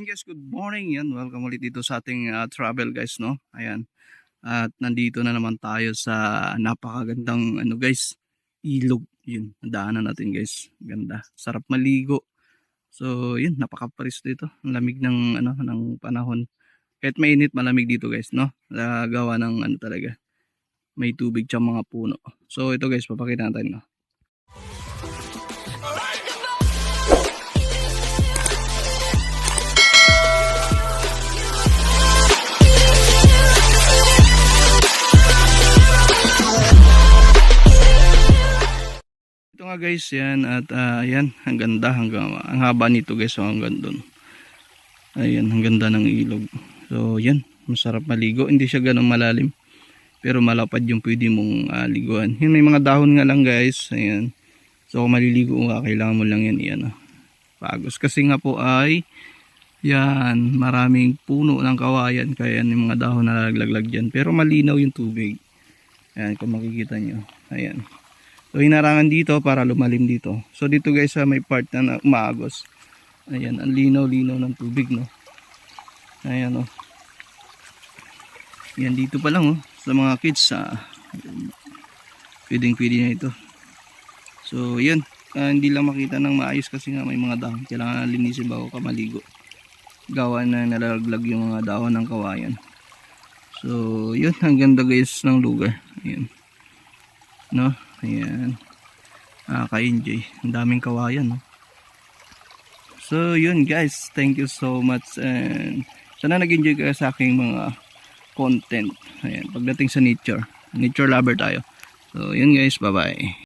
And guys, good morning. Yan, welcome ulit dito sa ating travel guys, no? Ayan. At nandito na naman tayo sa napakagandang guys, ilog. Yun, daanan natin guys. Ganda. Sarap maligo. So, yun, napaka-paris dito. Ang lamig ng ng panahon. Kahit mainit, malamig dito guys, no? Gawa ng talaga. May tubig tsang mga puno. So, ito guys, papakita natin, no? Ito nga guys, yan at yan, ang ganda, ang haba nito guys, so hanggang doon. Ayan, ang ganda ng ilog. So yan, masarap maligo, hindi siya ganun malalim. Pero malapad yung pwede mong liguan. Yan, may mga dahon nga lang guys, ayan. So kung maliligo ka, kailangan mo lang yan, yan. Pagos kasi nga po ay yan, maraming puno ng kawayan, kaya yan, yung mga dahon na nalaglag dyan. Pero malinaw yung tubig. Ayan, kung makikita nyo, ayan. So hinarangan dito para lumalim dito. So dito guys may part na umaagos. Ayan, ang linaw-linaw ng tubig, no. Ayan, oh. Yan dito pa lang, oh, sa mga kids pwedeng-pwede na ito. So yan, hindi lang makita ng maayos kasi nga may mga dahon. Kailangan linisin bago ka maligo. Gawa na nalalaglag yung mga dahon ng kawayan. So yun, ang ganda guys ng lugar. Ayan, no. Ayan, ka-enjoy, ang daming kawayan, no? So yun guys, thank you so much, and sana nag-enjoy kayo sa aking mga content. Ayan, pagdating sa nature lover tayo. So yun guys, bye bye.